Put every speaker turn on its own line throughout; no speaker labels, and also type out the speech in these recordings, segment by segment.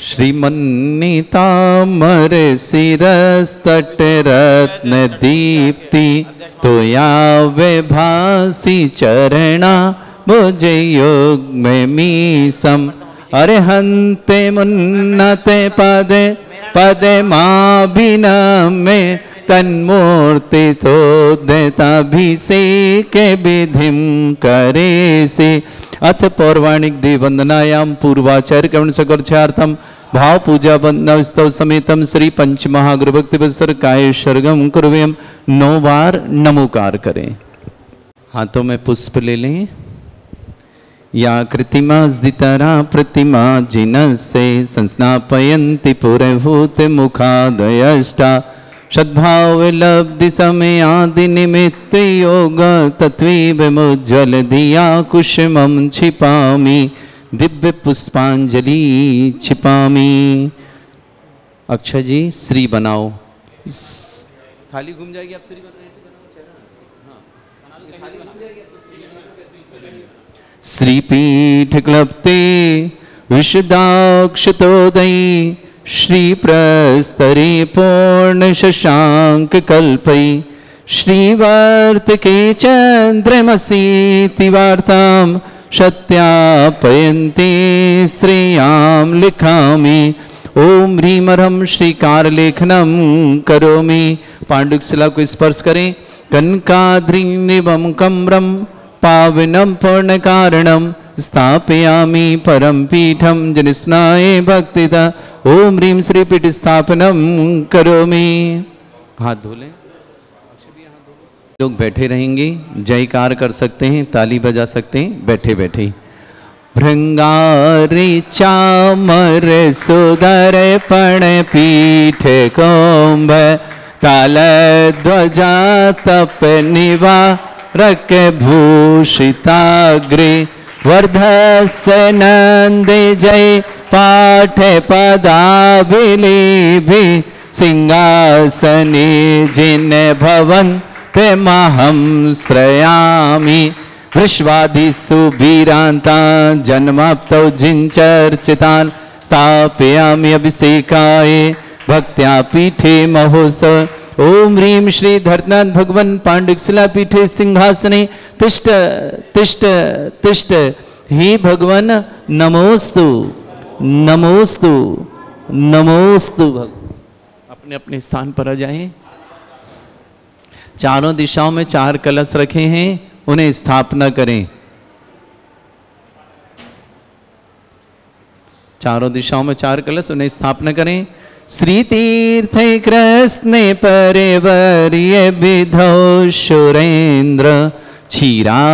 श्रीमन्नितामर शिरस्तट रत्न दीप्ति तोया वे भासी चरणा मुझे योग में मीसम अरहंते मुन्नते पदे पदे माँ बिना में तन्मूर्ति तो देताभिषेक विधिम करे से अथ पौर्वाणिक देववंदनायां पूर्वाचार्य कवण सकर्च्यार्थम भाव पूजा वंदना स्तव समेतम श्री पंच महागुरु भक्ति बसर काय शर्गम कुर्वेम 9 बार नमोकार करें। हाथों में पुष्प ले लें। या कृतिमा जितरा प्रतिमा जिनसे संस्नापयन्ति पुरभूत मुखादयष्टा सद्भाव लब्धि समय आदि निमित्त योग तत्वीव मुज्ज्वल दिया कुसुमं छिपामि दिव्य पुष्पांजलि छिपामि। अक्षय जी श्री बनाओ। थाली घूम जाएगी आप श्री श्रीपीठ क्लप्ते विशदाक्षतोदयी श्री प्रस्तरे पूर्ण शशांक कल्पई श्रीवर्त के चंद्रमसीति वार्ताम सत्यापयन्ते श्रेयाम लिखामि ओम ह्रीमरम श्रीकार लेखनम करोमि। पांडुक शिला को स्पर्श करें। कनकाद्रिनिवम कम्रम पावनम पूर्ण कारणम स्थापयामि परम पीठम जनिस्नाय भक्तिदा ओम ह्रीम श्री पीठ स्थापनम करोमि। हाथ धो लें। लोग बैठे रहेंगे, जयकार कर सकते हैं, ताली बजा सकते हैं बैठे बैठे। भृंगारी चामर सुदर पण पीठ कोम्भ ताल ध्वजा तप निवा रक भूषिताग्रे वर्धस्य नंद जय पाठ पदाभिलेभि सिंहासने जिन भवन ते महं श्रयामि विश्वादिषु वीरान्तान् जन्माप्तौ जिञ्चर्चितान् स्थापयामि अभिषेकाय भक्त्या पीठे महोत्सव। ओम ह्रीं श्री धर्तनाथ भगवन् पांडुक शिला पीठे सिंहासने तिष्ठ तिष्ठ तिष्ठ। हे भगवान नमोस्तु नमोस्तु नमोस्तु। अपने अपने स्थान पर आ जाएं। चारों दिशाओं में 4 कलश रखे हैं, उन्हें स्थापना करें। चारों दिशाओं में 4 कलश, उन्हें स्थापना करें। श्री तीर्थ कृष्ण परिवर्य विधौ सुरेंद्र क्षीराब्धिवारी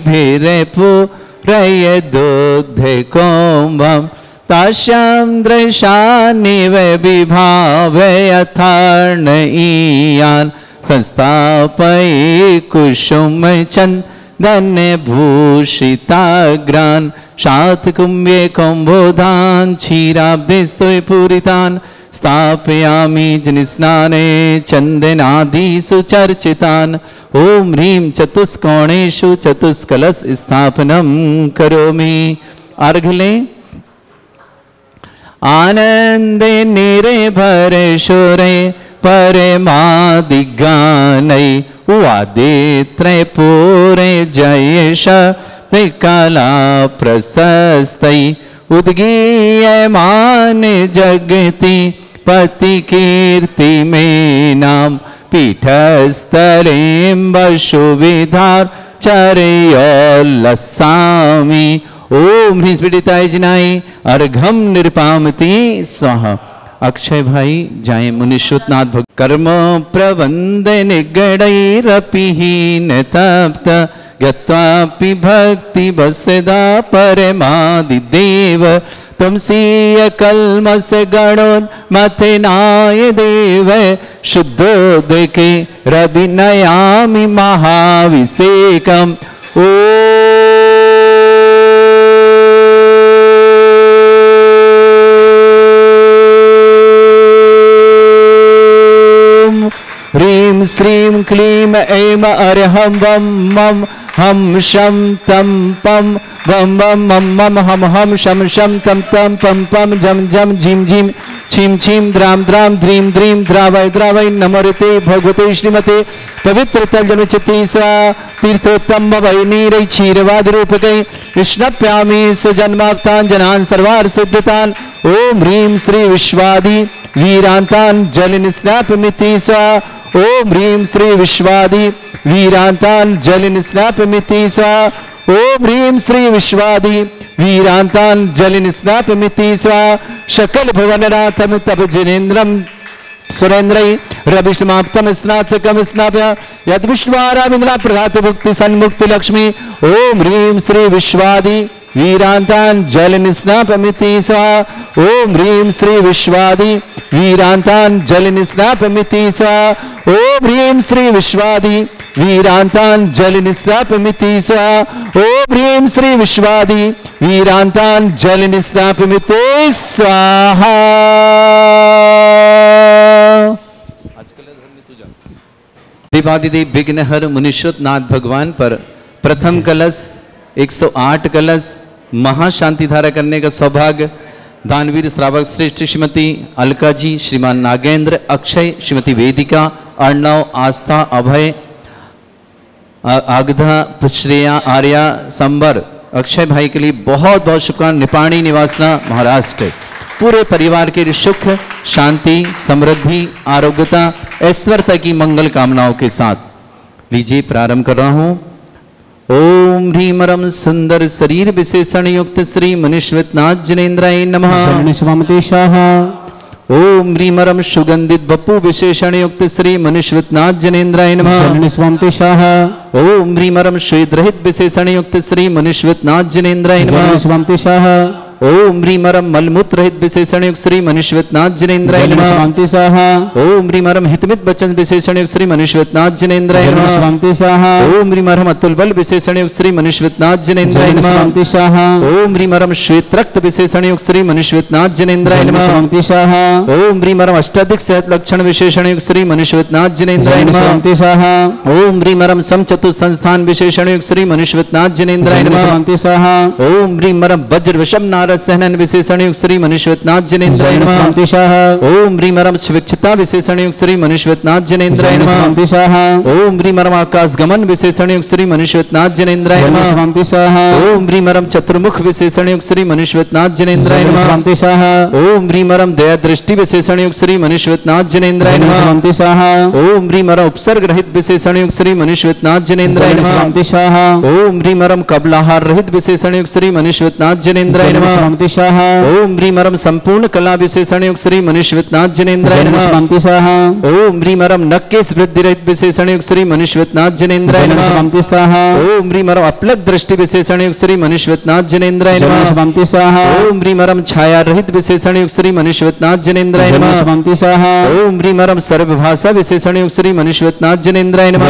भिरपुरय दुध कोम्भम ताशां दृशानिव विभावयथार्णईयान् संस्थापये कुसुम चन्दन भूषिताग्रान् शातकुम्भे कुम्भोधान् क्षीराब्धिस्तुय पूरितान् स्थापयामि जनिस्नाने चन्दनादिषु चर्चितान्। ओम ह्रीं चतुष्कोणेषु चतुष्कलश स्थापनं करोमि। अर्घ लें। आनंदे निर्भर सुरे परमादिगानै वादे त्रैपूरे जयेश कला प्रशस्तै उद्गीयमान जगति पति कीर्ति में नाम पीठस्थलें वसुविधार चरयोल्लसामि। ओम ह्रीं पीड़िताय जिनाय अर्घम निरपामति स्वाहा। अक्षय भाई जाए मुनिश्रुतनाथ भक्त कर्म प्रबंध निगड़ैरपिहीन तप्त गत्वापि भक्ति बसदा परमादिदेव तुमसीय कल्मस गणोन मथनाय देव शुद्धोदके रविनयामि महाभिषेकम्। ह्रीं श्रीं क्लीं ऐं अरहं वं मं हम शं तं पं बम बम मम मम हम हम शम शम तम तम पम पम जम जम झिम झिम छीम छीम द्राम द्राम द्रीम द्रीम द्रावय द्रावय नमोरते भगवते श्रीमते पवित्र तल चित्ती स्वा तीर्थोत्तम भवै नीरै क्षीरवाद रूपकै कृष्णप्यामि स जन्माप्तान जनान सर्वार सिद्धतान ओम ह्रीं श्री विश्वादि वीरांतान जल निस्नापमिति सा ओम ह्रीं श्री विश्वादि वीरांतान जल निस्नापमिति सा ओम ह्रीं श्री विश्वादि वीरांतान जल निस्नापमिति स्वा शकल भुवननाथम तप जनेन्द्रम सुरेन्द्रै रविष्णुमाप्तम स्नातकम स्नाप्य यद विष्णुवाराविंद्रा प्रधात भुक्ति सन्मुक्ति लक्ष्मी ओम ह्रीं श्री विश्वादि वीरांतान जल निस्नापमिति स्वा ओम ह्रीं श्री विश्वादि वीरांतान जल निस्नापमिति स्वा ओम ह्रीं श्री विश्वादि वीरांतान जल निस्नापमिति स्वा ओम ह्रीं श्री विश्वादि वीरांतान जल निस्नापमिति स्वाहा। देवादिदेव विघ्नहर मुनीश्वर नाथ भगवान पर प्रथम कलश 108 कलश महाशांति धारा करने का सौभाग्य दानवीर श्रावक श्रेष्ठ श्रीमती अलका जी, श्रीमान नागेंद्र, अक्षय, श्रीमती वेदिका, अर्णव, आस्था, अभय, आगधा, श्रेया, आर्या, संबर, अक्षय भाई के लिए बहुत बहुत शुभकामनाएं। निपाणी निवासना महाराष्ट्र पूरे परिवार के लिए सुख शांति समृद्धि आरोग्यता ऐश्वर्यता की मंगल कामनाओं के साथ लीजिए प्रारंभ कर रहा हूं। ओम ह्रीमरम सुंदर शरीर विशेषण युक्त श्री मनीश्वरनाथ जनेन्द्राय नमः। ओम ह्रीमरम सुगंधित बपू विशेषण युक्त श्री मनीश्वरनाथ जनेन्द्राय नमः। ओम ह्रीमरम श्वेत रहित विशेषण युक्त श्री मनीश्वरनाथ जनेन्द्राय नमः। ओम ह्रीमरम मलमूत्र रहित विशेषण युक्त श्री मनीश्वरनाथ जनेन्द्राय नमः। ओम ह्रीमरम हितमित वचन विशेषण युक्त श्री मनीश्वरनाथ जनेन्द्राय नमः। ओम ह्रीमरम अतुल बल विशेषण युक्त श्री मनीश्वरनाथ जनेन्द्राय नमः। ओम ह्रीमरम श्वेत रक्त विशेषण युक्त श्री मनीश्वरनाथ जनेन्द्राय नमः। ओम ह्रीमरम अष्टाधिक सेहत लक्षण विशेषण युक्त श्री मनीश्वरनाथ जनेन्द्राय नमः। ओम ह्रीमरम समचतुर संस्थान विशेषण युक्त श्री मनीश्वरनाथ जनेन्द्राय नमः। ओम ह्रीमरम वज्र विषम नारद सहनन विशेषण युक्त श्री मनीश्वरनाथ जनेन्द्राय नमः। ओम ह्रीमरम स्वेच्छता विशेषण युक्त श्री मनीश्वरनाथ जनेन्द्राय नमः। ओम ह्रीमरम आकाश गमन विशेषण युक्त श्री मनीश्वरनाथ जनेन्द्राय नमः। ओम ह्रीमरम चतुर्मुख विशेषण युक्त श्री मनीश्वरनाथ जनेन्द्राय नमः। ओम ह्रीमरम दया दृष्टि विशेषण युक्त श्री मनीश्वरनाथ जनेन्द्राय नमः। ओम ह्रीमरम उपसर्ग रहित विशेषण युक्त श्री मनीश्वरनाथ जनेन्द्राय नमः। ओम ह्रीमरम कबलाहार रहित विशेषण युक्त श्री मनीश्वरनाथ जनेन्द्राय नमः। ओम ह्रीमरम संपूर्ण कला विशेषण युक्त श्री मनीश्वरनाथ जनेन्द्राय नमः। ओम ह्रीमरम नक्केश वृद्धि रहित विशेषण युक्त श्री मनीश्वरनाथ जनेन्द्राय नमः। ओम ह्रीमरम अपलक दृष्टि विशेषण युक्त श्री मनीश्वरनाथ जनेन्द्राय नमः। ओम ह्रीमरम छाया रहित विशेषण युक्त श्री मनीश्वरनाथ जनेन्द्राय नमः। ओम ह्रीमरम सर्वभाषा विशेषण युक्त श्री मनीश्वरनाथ जनेन्द्राय नमः।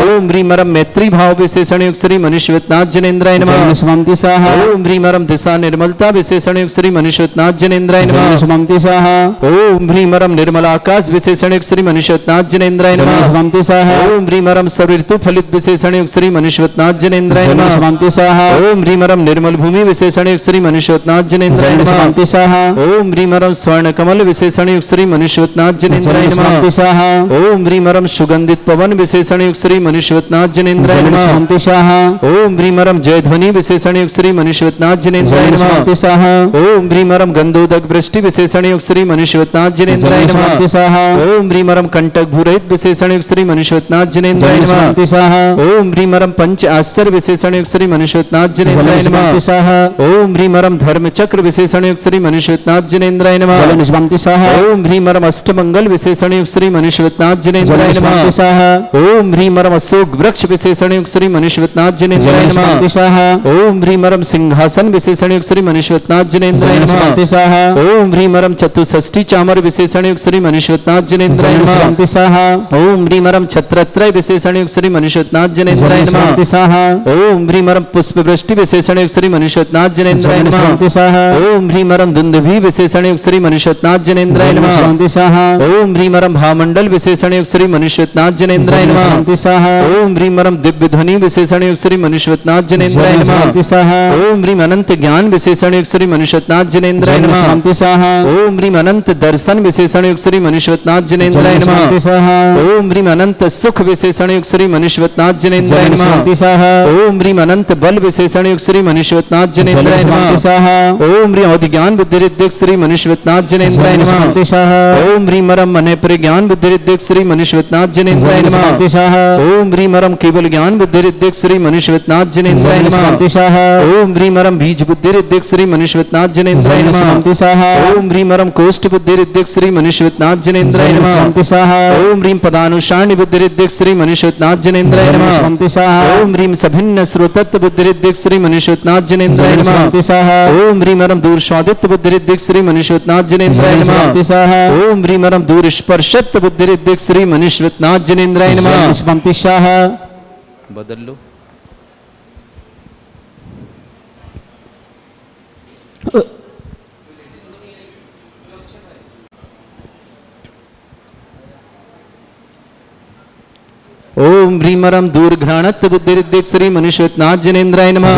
ओम ह्रीमरम मैत्री भाव विशेषण युक्त श्री मनीश्वरनाथ जनेन्द्राय नमः। ओम ह्रीमरम दिशा निर्मलता विशेषण युक्त श्री मनीश्वरनाथ जनेन्द्राय नमः। ओम ह्रीमरम निर्मल आकाश विशेषण युक्त श्री मनीश्वरनाथ जनेन्द्राय नमः। ओम ह्रीमरम सर्व ऋतु फलित विशेषण युक्त श्री मनीश्वरनाथ जनेन्द्राय नमः। ओम ह्रीमरम निर्मल भूमि विशेषण युक्त श्री मनीश्वरनाथ जनेन्द्राय नमः। ओम ह्रीमरम स्वर्ण कमल विशेषण युक्त श्री मनीश्वरनाथ जनेन्द्राय नमः। ओम ह्रीमरम सुगंधित पवन विशेषण युक्त श्री मनीश्वरनाथ जनेन्द्राय नमः। ओम ह्रीमरम जयध्वनि विशेषण युक्त श्री मनीश्वरनाथ जनेन्द्राय नमः। ओम ह्रीमरम गंधोदक वृष्टि विशेषण युक्त श्री मनीश्वरनाथ जनेन्द्राय नमः। ओम ह्रीमरम कंटक भूरहित विशेषण युक्त श्री मनीश्वरनाथ जनेन्द्राय नमः। ओम ह्रीमरम पंच आश्चर्य विशेषण युक्त श्री मनीश्वरनाथ जनेन्द्राय नमः। ओम ह्रीमरम धर्म चक्र विशेषण युक्त श्री मनीश्वरनाथ जनेन्द्राय नमः। ओम ह्रीमरम अष्टमंगल विशेषण युक्त श्री मनीश्वरनाथ जनेन्द्राय नमः। ओम ह्रीमरम अशोक वृक्ष विशेषण युक्त श्री मनीश्वरनाथ जनेन्द्राय नमः। ओम ह्रीमरम सिंहासन विशेषण विशेषणयुक्त श्री मनीश्वरनाथ जनेन्द्राय नमः। ओम ह्रीमरम चतुष्षष्ठी चामर विशेषणयुक्त श्री मनीश्वरनाथ जनेन्द्राय नमः। ओम ह्रीमरम छत्रत्रय विशेषणयुक्त श्री मनीश्वरनाथ जनेन्द्राय नमः। ओम ह्रीमरम पुष्पवृष्टि विशेषणयुक्त श्री मनीश्वरनाथ जनेन्द्राय नमः। ओम ह्रीमरम दुंदुभि विशेषणयुक्त श्री मनीश्वरनाथ जनेन्द्राय नमः। ओम ह्रीमरम भामंडल विशेषणयुक्त श्री मनीश्वरनाथ जनेन्द्राय नमः। ओम ह्रीमरम दिव्य ध्वनि विशेषणयुक्त श्री मनीश्वरनाथ जनेन्द्राय नमः। ओम ह्रीम अनंत ज्ञान विशेषणयुक्त श्री मनीश्वरनाथ जनेन्द्राय नमः। ओम ह्रीम अनंत दर्शन विशेषणयुक्त श्री मनीश्वरनाथ जनेन्द्राय नमः। ओम ह्रीम अनंत सुख विशेषणयुक्त श्री मनीश्वरनाथ जनेन्द्राय नमः। ओम ह्रीम अनंत बल विशेषणयुक्त श्री मनीश्वरनाथ जनेन्द्राय नमः। ओम ह्रीम अवधि ज्ञान बुद्धिरिद्धिक श्री मनीश्वरनाथ जनेन्द्राय नमः। ओम ह्रीमरम मन प्रज्ञान बुद्धिरिद्धिक श्री मनीश्वरनाथ जनेन्द्राय नमः। ओम ह्रीमरम केवल ज्ञान बुद्धिरिद्धिक श्री मनीश्वरनाथ जनेन्द्राय नमः। ओम ह्रीमरम बीज बुद्धिरिद्धिक श्री मनीश्वरनाथ जनेन्द्राय नमः। ओम ह्रीमरम कोष्ठ बुद्धिरिद्धिक श्री मनीश्वरनाथ जनेन्द्राय नमः। ओम ह्रीम पदानुसारणी बुद्धिरिद्धिक श्री मनीश्वरनाथ जनेन्द्राय नमः। ओम ह्रीम सभिन्न श्रोतत्व बुद्धिरिद्धिक श्री मनीश्वरनाथ जनेन्द्राय नमः। ओम ह्रीमरम दूर स्वादित्व बुद्धिरिद्धिक श्री मनीश्वरनाथ जनेन्द्राय नमः। ओम ह्रीमरम दूर स्पर्शत्व बुद्धिरिद्धिक श्री मनीश्वरनाथ जनेन्द्राय नमः। बदल लो। ओम ह्रीमरम दूर घ्राणत्व बुद्धिरिद्धिक श्री मनीश्वरनाथ जनेन्द्राय नमः।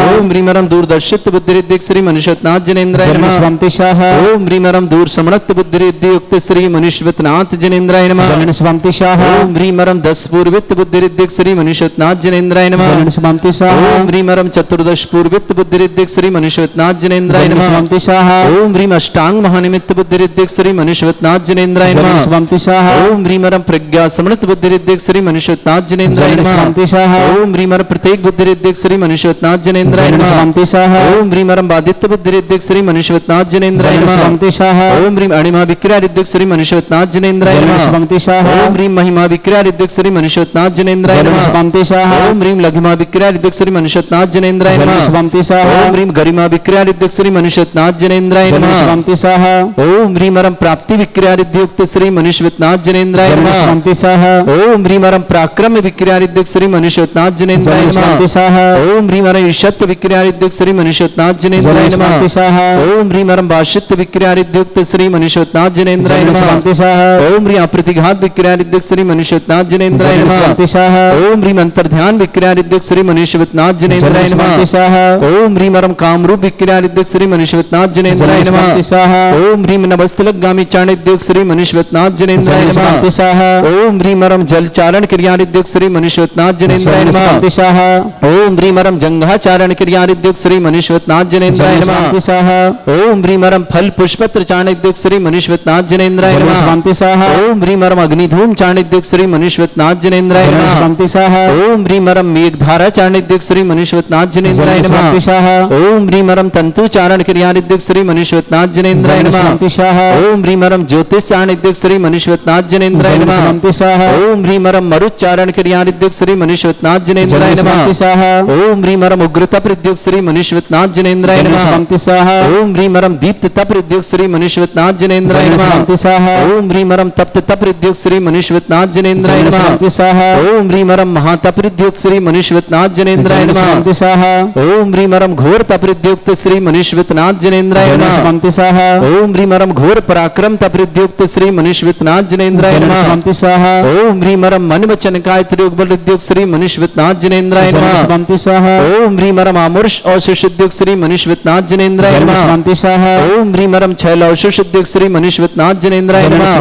ओम ह्रीमरम दूरदर्शित्व बुद्धिरिद्धिक श्री मनीश्वरनाथ जनेन्द्राय नमः। ओम ह्रीमरम दूर समणत्व बुद्धिरिद्धियुक्त श्री मनीश्वरनाथ जनेन्द्राय नमः। ओम ह्रीमरम 10 पूर्वित्व बुद्धिरिद्धिक श्री मनीश्वरनाथ जनेन्द्राय नमः। ओम ह्रीमरम चतुर्दश पूर्वित्व बुद्धिरिद्धिक श्री मनीश्वरनाथ जनेन्द्राय नमः। ओम ह्रीम अष्टांग महानिमित्त बुद्धिरिद्धिक श्री मनीश्वरनाथ जनेन्द्राय नमः। ओम ह्रीमरम प्रज्ञा समृत बुद्धिरिद्धिक श्री मनीश्वरनाथ जनेन्द्राय नमः। ओम ह्रीमरम प्रत्येक बुद्धिरिद्धिक श्री मनीश्वरनाथ जनेन्द्राय नमः। ओम ह्रीमरम बादित्य बुद्धिरिद्धिक श्री मनीश्वरनाथ जनेन्द्राय नमः। ओम ह्रीम अणिमा विक्रियारिद्धिक श्री मनीश्वरनाथ जनेन्द्राय नमः। ओम ह्रीम महिमा विक्रियारिद्धिक श्री मनीश्वरनाथ जनेन्द्राय नमः। ओम ह्रीम लघिमा विक्रियारिद्धिक श्री मनीश्वरनाथ जनेन्द्राय नमः। ओम ह्रीम गरिमा विक्रियारिद्धिक श्री मनीश्वरनाथ जनेन्द्राय नमः। ओम ह्रीमरम प्राप्ति विक्रियारिद्धियुक्त श्री मनीश्वरनाथ जनेन्द्राय नमः। ओम ह्रीमरम पराक्रम विक्रियारिद्धिक श्री मनीश्वरनाथ जनेन्द्राय नमः। ओम ह्रीमरम ईशत्व विक्रियारिद्धिक श्री मनीश्वरनाथ जनेन्द्राय नमः। ओम ह्रीमरम भाषित्व विक्रियारिद्धियुक्त श्री मनीश्वरनाथ जनेन्द्राय नमः। ओम ह्रीम अप्रतिघात विक्रियारिद्धिक श्री मनीश्वरनाथ जनेन्द्राय नमः। ओम ह्रीम अंतर्ध्यान विक्रियारिद्धिक श्री मनीश्वरनाथ जनेन्द्राय नमः। ओम ह्रीमरम कामरूप विक्रियारिद्धिक श्री मनीश्वरनाथ जनेन्द्राय नमः। ओम ह्रीम नवस्तलगामी चाणिद्युक्त श्री मनीश्वरनाथ जनेन्द्राय नमः। ओम ह्रीमरम जल चारण क्रियारिद्युक्त श्री मनीश्वरनाथ जनेन्द्राय नमः। ओम ह्रीमरम जंघाचारण क्रियारिद्युक्त श्री मनीश्वरनाथ जनेन्द्राय नमः। ओम ह्रीमरम फल पुष्पत्र चाणिद्युक्त श्री मनीश्वरनाथ जनेन्द्राय नमः। ओम ह्रीमरम अग्निधूम चाणिद्युक्त श्री मनीश्वरनाथ जनेन्द्राय नमः। ओम ह्रीमरम मेघधारा चाणिद्युक्त श्री मनीश्वरनाथ जनेन्द्राय नमः। ओम ह्रीमरम तंतु चारण क्रियारिद्युक्त श्री मनीश्वरनाथ जनेन्द्राय नमः। ओम ह्रीमरम ज्योतिष चाणिद्युक्त श्री मनीश्वरनाथ जनेन्द्राय नमः। ओम ह्रीमरम मरुच्चारण क्रियारिद्युक्त श्री मनीश्वरनाथ जनेन्द्राय नमः। ओम ह्रीमरम उग्रता प्रद्युक्त श्री मनीश्वरनाथ जनेन्द्राय नमः। ओम ह्रीमरम दीप्त तप प्रद्युक्त श्री मनीश्वरनाथ जनेन्द्राय नमः। ओम ह्रीमरम तप्त तप प्रद्युक्त श्री मनीश्वरनाथ जनेन्द्राय नमः। ओम ह्रीमरम महातप प्रद्युक्त श्री मनीश्वरनाथ जनेन्द्राय नमः। ओम ह्रीमरम घोर तप प्रद्युक्त श्री मनीश्वरनाथ जनेन्द्राय नमः। ओम ह्रीमरम घोर पराक्रम तप प्रद्युक्त श्री मनीश्वरनाथ जनेन्द्राय नमः। ओम ह्रीमरम मन वचन काय त्रियोग बल उद्योग श्री मनीश्वरनाथ जनेन्द्राय नमः। ओम ह्रीमरम आमुष औषध उद्योग श्री मनीश्वरनाथ जनेन्द्राय नमः। ओम ह्रीमरम छैल औषध उद्योग श्री मनीश्वरनाथ जनेन्द्राय नमः।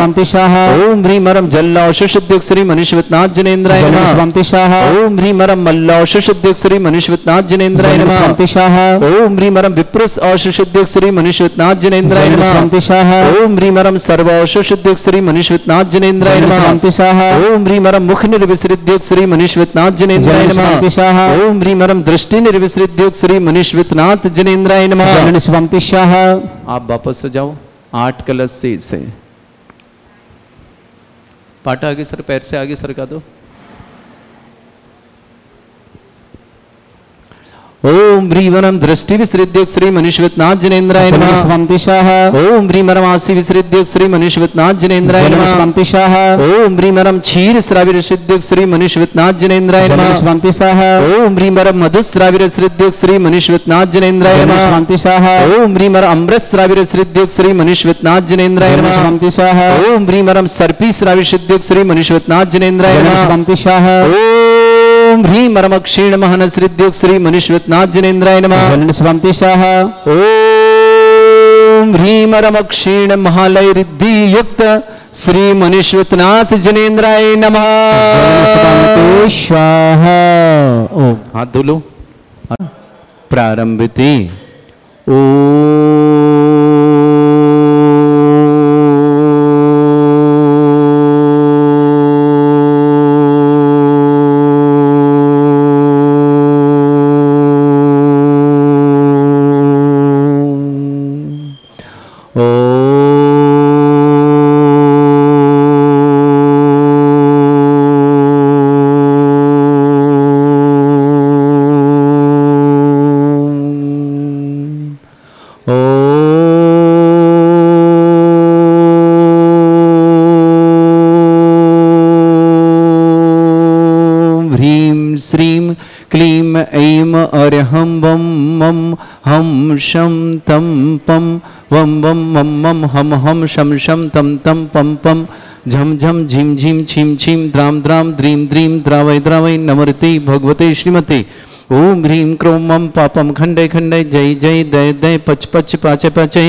ओम ह्रीमरम जल औषध उद्योग श्री मनीश्वरनाथ जनेन्द्राय नमः। ओम ह्रीमरम मल्ल औषध उद्योग श्री मनीश्वरनाथ जनेन्द्राय नमः। ओम ह्रीमरम विप्रस औषध उद्योग श्री मनीश्वरनाथ जनेन्द्राय नमः। ओम ह्रीमरम सर्व औषध उद्योग श्री मनीश्वरनाथ जनेन्द्राय नमः। ओम ह्रीमरम मुख निर्विसृद्योग श्री मनीश्वरनाथ जनेन्द्राय नमः। ओम ह्रीमरम दृष्टि निर्विसृद्योग श्री मनीश्वरनाथ जनेन्द्राय नमः। आप वापस से जाओ 8 कलश से पाटा आगे सर, पैर से आगे सरका दो। ओम ह्रीवरम दृष्टि विसृद्योग श्री मनुष्यवतनाथ जनेन्द्राय नमः।
स्वंतिशाह
ओम ह्रीमरम आसी विसृद्योग श्री मनुष्यवतनाथ जनेन्द्राय नमः।
स्वंतिशाह
ओम ह्रीमरम क्षीर श्राविर सिद्योग श्री मनुष्यवतनाथ जनेन्द्राय नमः।
स्वंतिशाह
ओम ह्रीमरम मधुश्राविर सिद्योग श्री मनुष्यवतनाथ जनेन्द्राय नमः।
स्वंतिशाह
ओम ह्रीमरम अमृत श्राविर सिद्योग श्री मनुष्यवतनाथ जनेन्द्राय नमः।
स्वंतिशाह
ओम ह्रीमरम सर्पी श्राविर सिद्योग श्री मनुष्यवतनाथ जनेन्द्राय नमः।
स्वंतिशाह
ओम ह्रीमरम क्षीण महन सिद्योग श्री मनुष्यवतनाथ जनेन्द्राय नमः।
स्वंतिशाह
ओम ह्रीमरम क्षीण महालय रिद्धि युक्त श्री मनुष्यवतनाथ जनेन्द्राय नमः।
स्वाहा। ओम
हाथ धो लो। प्रारंभिते श्रीं क्लीं ऐं अर्हं वं मं हम शं तं पं वं वं मं मं हम हम शं शं तं तं पं पं झम झम झिम झिम छिम छिम द्राम द्राम द्रीम द्रीम द्रावय द्रावय नमृते भगवते श्रीमते। ओम ह्रीं क्रों मम पापम खंडे खंडे जय जय दय दय पच पच पाचे पाचे।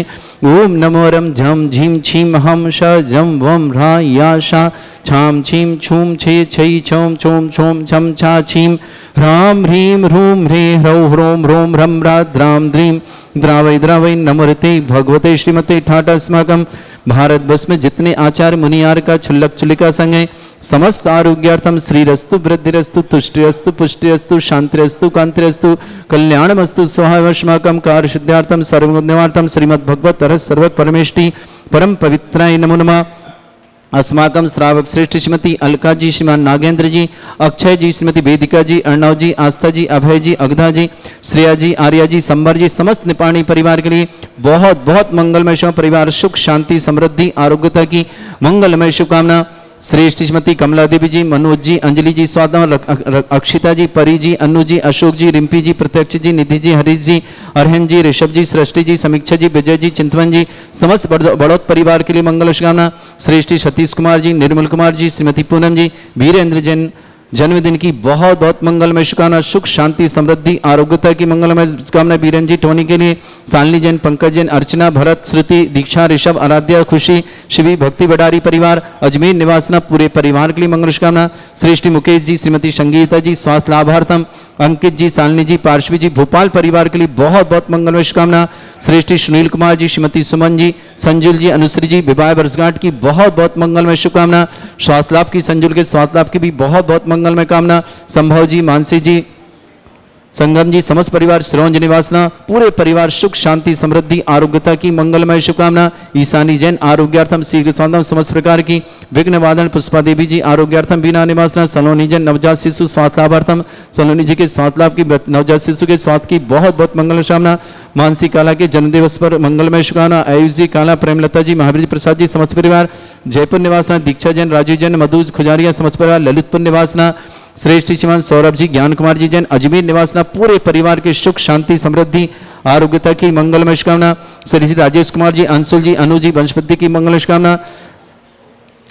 ओम नमो रम झम झीम छीम हम श जम वम ह्रा या शा छाम छीम छूम छे छई छोम छोम छोम छम छा छीम ह्राम ह्रीं ह्रूम ह्रे ह्रौ ह्रोम ह्रोम ह्रम ह्रा द्राम द्रीम द्रावय द्रावय नमृते भगवते श्रीमते। ठाटा अस्माकं भारतवर्ष में जितने आचार्य मुनियार का छुल्लक चुलिका संग है समस्त आरोग्यार्थम श्रीरस्तु वृद्धिरस्तु तुष्टिरस्तु पुष्टिरस्तु शांतिरस्तु कांतिरस्तु कल्याणमस्तु स्वाहावस्माकं कार्य सिद्धार्थम सर्वगुणवार्थम श्रीमद् भगवत रस सर्वक परमेष्टि परम पवित्राय नमो नमः। अस्माकं श्रावक श्रेष्ठ श्रीमती अलका जी, श्रीमान नागेंद्र जी, अक्षय जी, श्रीमती वेदिका जी, अर्णव जी, आस्था जी, अभय जी, अगधा जी, श्रेया जी, आर्या जी, संबर जी, समस्त निपाणी परिवार के लिए बहुत बहुत मंगलमय शुभ परिवार सुख शांति समृद्धि आरोग्यता की मंगलमय शुभकामना। श्रेष्ठ श्रीमती कमला देवी जी, मनोज जी, अंजलि जी, स्वागतम, अक्षिता जी, परी जी, अनु जी, अशोक जी, रिम्पी जी, प्रत्यक्ष जी, निधि जी, हरीश जी, अरहन जी, ऋषभ जी, सृष्टि जी, समीक्षा जी, विजय जी, चिंतवन जी, समस्त बड़ौत परिवार के लिए मंगल शुभकामना। श्रेष्ठ सतीश कुमार जी, निर्मल कुमार जी, श्रीमती पूनम जी, वीरेंद्र जैन जन्मदिन की बहुत बहुत मंगलमय शुभकामना। सुख शांति समृद्धि आरोग्यता की मंगलमय शुभकामना बीरन जी टोनी के लिए। सालनी जैन, पंकज जैन, अर्चना, भरत, श्रुति, दीक्षा, ऋषभ, आराध्या, खुशी, शिवी, भक्ति भंडारी परिवार, अजमेर निवासना पूरे परिवार के लिए मंगल शुभकामना। श्रेष्ठ मुकेश जी, श्रीमती संगीता जी, स्वास्थ्य लाभार्थम, अंकित जी, सालनी जी, पार्श्वी जी, भोपाल परिवार के लिए बहुत बहुत मंगलमय शुभकामना। श्रेष्ठ सुनील कुमार जी, श्रीमती सुमन जी, संजुल जी, अनुश्री जी, विवाह वर्षगांठ की बहुत बहुत मंगलमय शुभकामना। स्वास्थ्य लाभ की संजुल के स्वास्थ्य लाभ की भी बहुत बहुत मंगलमय कामना। संभव जी, मानसी जी, संगम जी, समस्त परिवार, श्रवण निवासना पूरे परिवार सुख शांति समृद्धि आरोग्यता की मंगलमय शुभकामना। ईशानी जैन आरोग्यार्थम शीघ्र स्वास्थ्य समस्त प्रकार की। विघ्न वादन पुष्पा देवी जी आरोग्यार्थम बिना निवासना। सलोनी जैन नवजात शिशु स्वास्थ्य लाभार्थम सलोनी जी के स्वास्थ्य लाभ की नवजात शिशु के स्वास्थ्य की बहुत बहुत मंगल शुभकामना। मानसी काला के जन्मदिवस पर मंगलमय शुभकामना। आयुष जी काला, प्रेमलता जी, महावीर प्रसाद जी, समस्त परिवार, जयपुर निवासना। दीक्षा जैन, राजू जैन, मधु खुजारिया, समस्त परिवार, ललितपुर निवासना। श्रेष्ठ श्रीमान सौरभ जी, ज्ञान कुमार जी जैन, अजमेर निवासना पूरे परिवार के सुख शांति समृद्धि आरोग्यता की मंगलमय शुभकामना। श्री जी राजेश कुमार जी, अंशुल जी, अनु जी, वंशपति की मंगल शुभकामना।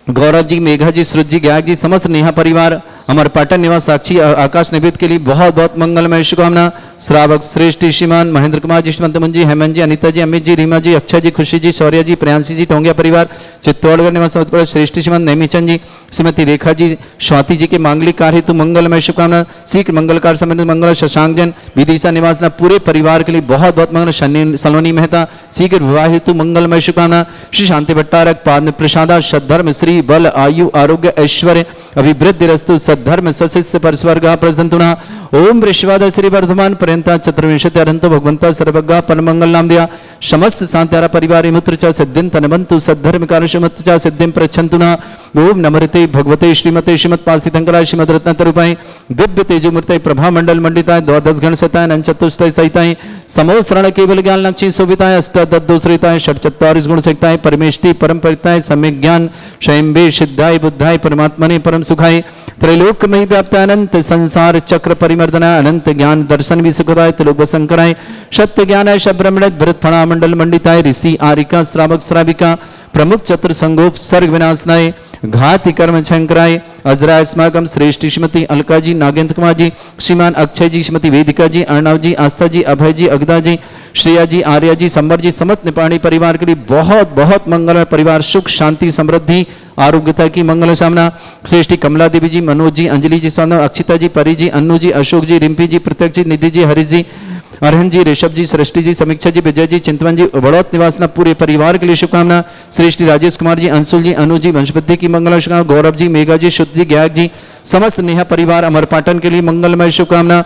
गौरव जी, मेघा जी, श्रुत जी, गायक जी, समस्त नेहा परिवार, अमर पाटन निवास साक्षी आकाश निवेद के लिए बहुत बहुत मंगलमय शुभकामना। श्रावक श्रेष्ठ श्रीमान महेंद्र कुमार जी, श्रीमंत जी, हेमंत जी, अनिता जी, अमित जी, रीमा जी, अक्षय जी, खुशी जी, शौर्य जी, प्रियांशी जी, टोंगिया परिवार, चित्तौड़गढ़ निवास श्रेष्ठ श्रीमान नेमीचंद जी, श्रीमती रेखा जी, स्वाति जी के मांगलिक कार्य हेतु मंगलमय शुभकामना। शीघ्र मंगल कार्य संबंधित मंगल। शशांक जैन, विदिशा निवासना पूरे परिवार के लिए बहुत बहुत मंगल। सलोनी मेहता शीघ्र विवाह हेतु मंगलमय शुभकामना। श्री शांति भट्टारक, पाद प्रसादा, सद्धर्म, श्री बल, आयु, आरोग्य, ऐश्वर्य, अभिवृद्धि रस्तु सद्धर्म स्वशिष्य परस्वर्गा प्रसंतुना ओम ऋषवाद श्री वर्धमान पर्यंता चतुर्विंशति अरंत भगवंता सर्वज्ञा परमंगल नाम दिया समस्त शांत्यारा परिवार मुत्र च सिद्धिं तनवंतु सद्धर्म कार्यशमत च सिद्धिं प्रच्छन्तुना ओम नमृते भगवते श्रीमते श्रीमत्पास्थितंकराय श्रीमद रत्न तरुपाई दिव्य तेजोमूर्ति प्रभा मंडल मंडिताय द्वादश गण सताय चतुष्टय सहिताय समोसरण केवल ज्ञान लक्ष्मी शोभिताय अष्टादशोताय षट्चत्वारिश गुण सहिताय परमेष्टि परम परिताय सम्यक ज्ञान स्वयंबे सिद्धाय बुद्धाय परमात्मने परम सुखाय त्रैलोक में व्याप्त अनंत संसार चक्र परिमर्दनाय अनंत ज्ञान दर्शन विसुखदाय त्रिलोक शंकराय सत्य ज्ञानाय शब्रमण भरत फणा मंडल मंडिताय ऋषि आरिका श्रावक श्राविका प्रमुख चतुर संगोप सर्ग विनाशनाय घाति कर्म शंकराय अजराय स्मागम श्रेष्ठ श्रीमती अलका जी नागेंद्र कुमार जी श्रीमान अक्षय जी श्रीमती वेदिका जी अर्णव जी आस्था जी अभय जी अगदा जी श्रेया जी आर्या जी संबर जी समस्त निपाणी परिवार के लिए बहुत बहुत मंगल परिवार सुख शांति समृद्धि आरोग्यता की मंगल कामना श्रेष्ठी कमला देवी जी मनोज जी अंजलि जी सोनम अक्षिता जी परी जी अन्नू जी अशोक जी रिम्पी जी प्रत्यक्ष जी निधि जी हरीश जी अरहन जी ऋषभ जी सृष्टि जी समीक्षा जी विजय जी चिंतवन जी बड़ौत निवासना पूरे परिवार के लिए शुभकामना श्रेष्ठी राजेश कुमार जी अंशुल जी अनु जी वंशवृद्धि की मंगल शुभकामना गौरव जी मेघा जी शुद्ध जी गायक जी समस्त नेहा परिवार अमर पाटन के लिए मंगलमय शुभकामना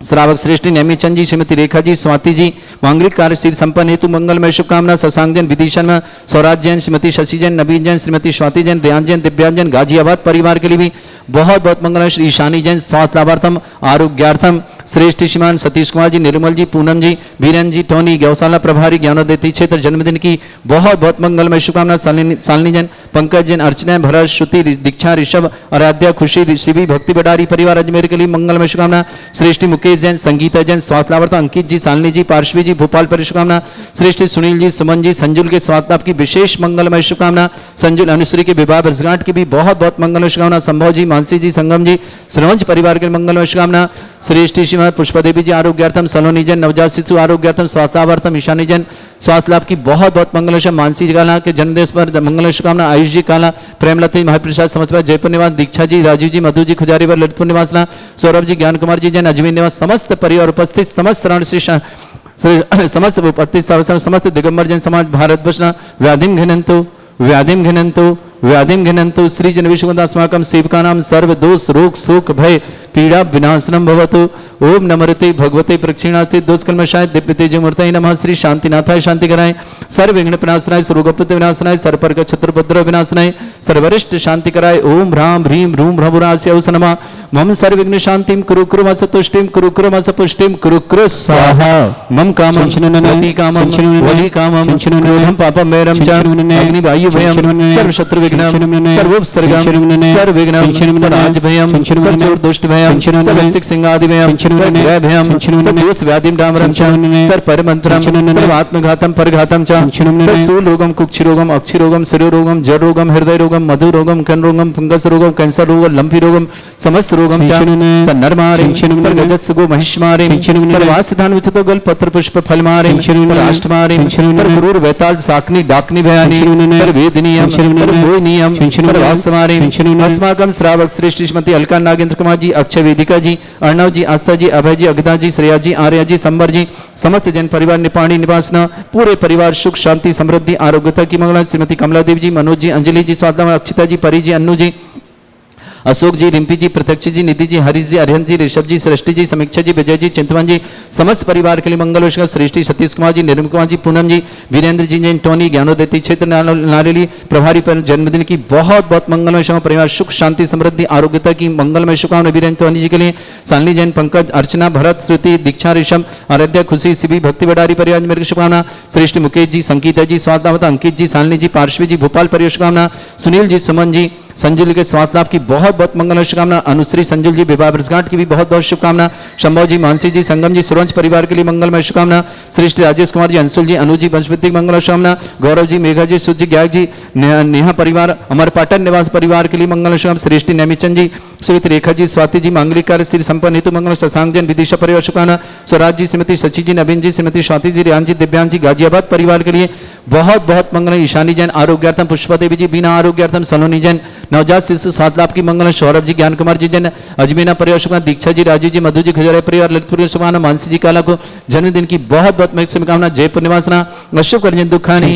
श्रावक श्रेष्ठी नेमीचंद जी श्रीमती रेखा जी स्वाति जी मांगलिक कार्य सिर संपन्न हेतु मंगलमय शुभकामना शशांक जैन विदिशन में सौराज जैन श्रीमती शशि जैन नवीन जैन श्रीमती स्वाति जैन रेयान जैन दिव्यांजन गाजियाबाद परिवार के लिए भी बहुत बहुत मंगलमय श्री ईशानी जैन स्वास्थ्य लाभार्थम आरोग्यार्थम श्रेष्ठ श्रीमान सतीश कुमार जी निर्मल जी पूनम जी वीरेन जी टोनी गौशाला प्रभारी ज्ञानोदय क्षेत्र जन्मदिन की बहुत बहुत मंगलमय शुभकामना शालिनी जैन पंकज जैन अर्चना भरत श्रुति दीक्षा ऋषभ आराध्या खुशी शिवी भक्ति भंडारी परिवार अजमेर के लिए मंगलमय शुभकामना श्रेष्ठी मुकेश जैन संगीता जैन स्वास्थ्य लाभार्थम अंकित जी शालिनी जी पार्श्वी जी भोपाल पर शुभकामना श्रेष्ठी सुनील जी सुमन जी संजुल के स्वास्थ्य लाभ की विशेष मंगलमय शुभकामना संजुल अनुश्री के विवाह वर्षगांठ की भी बहुत बहुत मंगलमय शुभकामना संभव जी मानसी जी संगम जी श्रवंज परिवार के मंगलमय शुभकामना श्रेष्ठी श्रीमती पुष्पा देवी जी आरोग्यार्थम सलोनी जैन नवजात शिशु आरोग्यार्थम स्वास्थ्य लाभार्थम ईशानी जैन स्वास्थ्य लाभ की बहुत बहुत मंगल शुभ मानसी जी काला के जन्मदिवस पर मंगल शुभकामना आयुष जी काला प्रेमलता महाप्रसाद समझ जयपुर निवास दीक्षा जी राजीव जी मधु जी खुजारी व ललितपुर निवासना सौरभ जी ज्ञान कुमार जी जैन अजमेर निवास समस्त परिवार उपस्थित समस्त शरण समस्त उपस्थित समस्त दिगंबर जैन समाज भारत वर्ष व्याधिम घिनंतु श्री जन विश्वदास्माकं सेवकानां सर्व दोष रोग शोक भय पीड़ा विनाशनम भवतु ओम नमृते भगवते प्रक्षिणाते दोषकल्मषाय दिव्य तेजमूर्तये नमः श्री शांतिनाथाय शांति कराय सर्व विघ्न विनाशनाय सर्वगोपति विनाशनाय सर्वपर्ग छत्रभद्र विनाशनाय सर्वरिष्ट शांति कराय ओम ह्रां ह्रीं ह्रूं भ्रभुरास्य नमः मम सर्व विघ्न शांतिं कुरु कुरु मसतुष्टिं कुरु कुरु मसपुष्टिं कुरु कुरु स्वाहा मम कामं गति कामं वली कामं क्रोधं पापं मेरं च अग्नि वायु भयं सर्व शत्रु विघ्नं सर्वोपसर्गं सर्व विघ्नं सर्वराज भयं सर्व दुष्ट भयं सर्व सिक सिंहादि भयं ग्रह भयं सर्व दोष व्याधिं डामरं च सर्व परमंत्रं सर्व आत्मघातं परघातं च सर्व सूल रोगं कुक्षि रोगं अक्षि रोगं शिरो रोगं जर रोगं हृदय रोगं मधु रोगं कण रोगं फंगस रोगं कैंसर रोगं लंपी रोगं समस्त रोगं च नरमारे सर्व गजस्सुगो महिष्मारे सर्व वासधान विचितो गल पत्र पुष्प फलमारे सर्व अष्टमारे सर्व क्रूर वैताल साकनी डाकनी भयानी सर्व वेदनीयम सर्व मोहिनीयम सर्व वासमारे अस्माकं श्रावक श्रेष्ठ श्रीमती अलका नागेंद्र कुमार जी अक्षय वेदिका जी अर्णव जी आस्था जी अभय जी अगदा जी श्रेया जी आर्या जी संबर जी समस्त जन परिवार निपाणी निवासना पूरे परिवार सुख शांति समृद्धि आरोग्यता की मंगला श्रीमती कमला देवी जी मनोज जी अंजलि जी स्वागतम अक्षिता जी परी जी अन्नू जी अशोक जी रिम्पी जी प्रत्यक्ष जी निधि जी हरीश जी अरिहंत जी ऋषभ जी सृष्टि जी समीक्षा जी विजय जी चिंतवन जी समस्त परिवार के लिए मंगल श्रेष्ठी सतीश कुमार जी निर्मल कुमार जी पूनम जी वीरेंद्र जी जैन टोनी ज्ञानोदय क्षेत्र नारेली प्रभारी पर जन्मदिन की बहुत बहुत मंगलमय शुभ परिवार सुख शांति समृद्धि आरोग्यता की मंगलमय शुभकामना वीरेंद्र टोनी जी के लिए शालिनी जैन पंकज अर्चना भरत श्रुति दीक्षा ऋषभ आराध्या खुशी शिवी भक्ति भंडारी परिवार मेरी शुभकामना श्रेष्ठ मुकेश जी संगीता जी स्वागत अंकित जी शालिनी जी पार्श्वी जी भोपाल परिवार शुभकामना सुनील जी सुमन जी संजुल के स्वास्थ्य लाभ की बहुत बहुत मंगल शुभकामना अनुश्री संजुल जी विवाह वर्षगांठ की भी बहुत बहुत शुभकामना शंभव जी मानसी जी संगम जी सुरंज परिवार के लिए मंगलमय शुभकामना श्रेष्ठ राजेश कुमार जी अंशुल जी अनु जी वंशवृद्धि मंगल शुभकामना गौरव जी मेघा जी सूर्य जी गायक जी नेहा परिवार अमर पाटन निवास परिवार के लिए मंगल शुभकामना श्रेष्ठी नेमीचंद जी श्रीमती रेखा जी स्वाति जी मांगलिक कार्य श्री संपन्न हेतु मंगल शशांक जैन विदिशा परिवार शुभकामना स्वराज जी श्रीमती शशि जी नवीन जी श्रीमती स्वाति जी रियान जी दिव्यांग जी गाजियाबाद परिवार के लिए बहुत बहुत मंगल ईशानी जैन आरोग्यार्थम पुष्पा देवी जी बिना आरोग्यार्थम सलोनी जैन नवजात शिशु सात लाभ की मंगल सौरभ जी ज्ञान कुमार जी जैन अजमेना परिवार शुभकामना दीक्षा जी राजीव जी मधु जी खजुराई परिवार ललितपुर शुभकामना मानसी जी काला को जन्मदिन की बहुत बहुत शुभकामना जयपुर निवासना अशुभ करजन दुखानी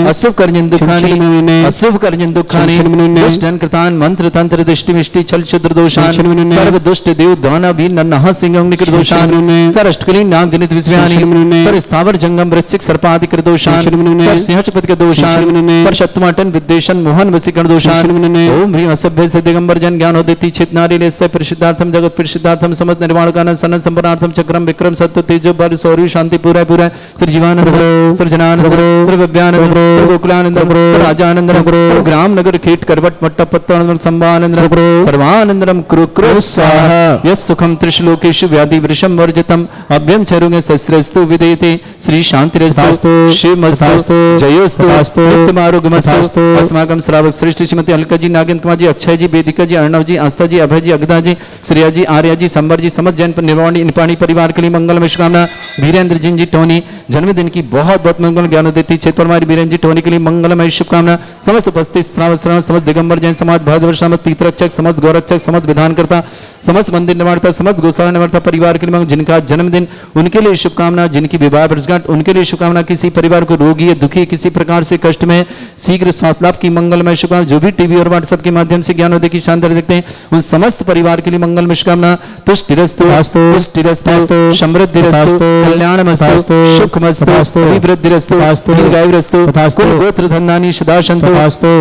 अशुभ करजन दुखानी अशुभ करजन दुखानी दुष्ट कृतान मंत्र तंत्र दृष्टि मिष्टि छल क्षुद्र दोषान सर्व दुष्ट देव दाना भी नन्हा सिंह निकृत दोषान सर अष्टकली नाग जनित विस्व्यानि पर स्थावर जंगम वृश्चिक सर्पादि कृत दोषान सर सिंहचपत के दोषान पर शत्रुमाटन विद्वेषण मोहन वसीकरण दोषान ओम ह्रीं असभ्य से दिगंबर जन ज्ञानोदिति चित नारी लेस्य परिशुद्धार्थम जगत परिशुद्धार्थम समस्त निर्वाण कान सन संपन्नार्थम चक्रम विक्रम सत्य तेजो बर सौर्य शांति पूरा पूरा श्री जीवानंद सृजनानंद श्री विद्यानंद श्री गोकुलानंद श्री राजानंद श्री ग्राम नगर खेट करवट मट्ट पत्तानंद संभानंद सर्वानंदम कुरु कुरु स्वाहा यस सुखम त्रिशलोकेषु व्याधि वृषम वर्जितम अभ्यं चरुगे शस्त्रस्तु विदेते श्री शांतिरस्तु शिवमस्तु जयोस्तु नित्यमारोग्यमस्तु अस्माकं श्रावक श्रेष्ठ श्रीमती अलका जी नागेंद्र कुमार जी अक्षय जी वेदिका जी अर्णव जी आस्था जी अभय जी अगदा जी श्रेया जी आर्या जी संबर जी समस्त जैन निर्वाणी निपाणी परिवार के लिए मंगलमय शुभकामना। वीरेंद्र जी टोनी जन्मदिन की बहुत बहुत मंगल ज्ञान देती क्षेत्र वीरेंद्र जी टोनी के लिए मंगलमय शुभकामना। समस्त उपस्थित श्रावण समस्त दिगंबर जैन समाज भारतवर्ष समस्त तीर्थरक्षक समस्त गौरक्षक समस्त विधानकर्ता समस्त मंदिर निवारता समस्त गोशाला निवारता परिवार के लिए जिनका जन्मदिन उनके लिए शुभकामना। जिनकी विवाह वर्षगांठ उनके लिए शुभकामना। किसी परिवार को रोगी या दुखी किसी प्रकार से कष्ट में शीघ्र स्वास्थ्य लाभ की मंगलमय शुभकामना। जो भी टीवी और व्हाट्सएप के माध्यम से ज्ञानोदय की शानदार देखते हैं उन समस्त परिवार के लिए मंगलमय शुभकामना। तुष्टिरस्तु पुष्टिरस्तु समृद्धिरस्तु कल्याणमस्तु सुखमस्तु अभिवृद्धिरस्तु दीर्घायुरस्तु कुल गोत्र धन्यानि सदा सन्तु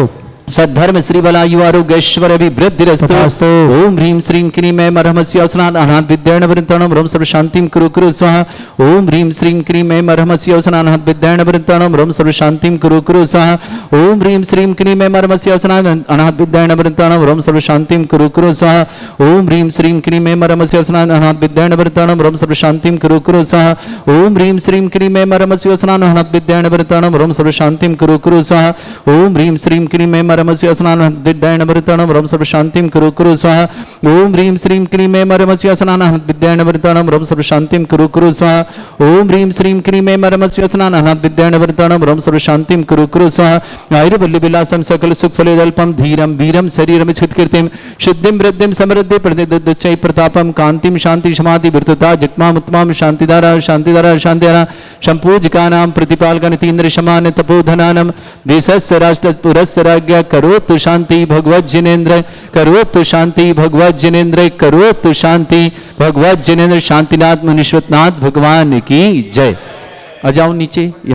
सद्धर्म श्री बलायु आरोग्यश्वर अभिवृद्धिरस्तु। ओम ह्रीं श्रीं क्रीं मैं मरहमस्यावसनात् अनाथ विद्याण वृत्ताणं रोम सर्व शांतिं कुरु कुरु स्वाहा। ओम ह्रीं श्रीं क्रीं मैं मरहमस्यावसनात् अनाथ विद्याण वृत्ताणं रोम सर्व शांतिं कुरु कुरु स्वाहा। ओम ह्रीं श्रीं क्रीं मैं मरहमस्यावसनात् अनाथ विद्याण वृत्ताणं रोम सर्व शांतिं कुरु कुरु स्वाहा। ओम ह्रीं श्रीं क्रीं मैं मरहमस्यावसनात् अनाथ विद्याण वृत्ताणं रोम सर्व शांतिं कुरु कुरु स्वाहा। ओम ह्रीं श्रीं क्रीं मैं मरहमस्यावसनात् अनाथ विद्याण वृत्ताणं रोम सर्व शांतिं कुरु कुरु स्वाहा। ओम ह्रीं श्रीं क्रीं मैं मरमस्यासनानहद्विद्यायनवृत्ताणं रोम सर्व शांतिं कुरु कुरु स्वाहा। ओम ह्रीं श्रीं क्रीं मैं मरमस्यासनानहद्विद्यायनवृत्ताणं रोम सर्व शांतिं कुरु कुरु स्वाहा। ओम ह्रीं श्रीं क्रीं मैं मरमस्यासनानहद्विद्यायनवृत्ताणं रोम सर्व शांतिं कुरु कुरु स्वाहा। आयुर्वल्ली विलासं सकल सुख फलेदल्पं धीरं वीरं शरीरं चित्कीर्तिं सिद्धिं वृद्धिं समृद्धि प्रतिदुच्चै प्रतापं कांतिं शांति समाधि वृत्तता जगमाम उत्तमां शांतिधारा शांतिधारा शांतिधारा संपूजिकानां प्रतिपालकनितीन्द्र शमान तपोधनानं देशस्य राष्ट्रपुरस्य राज्ञ करोतु शांति भगवत जिनेन्द्र करोतु शांति भगवत जिनेन्द्र करोतु शांति भगवत जिनेन्द्र। शांतिनाथ मुनीश्वरनाथ भगवान की जय। आ जाओ नीचे।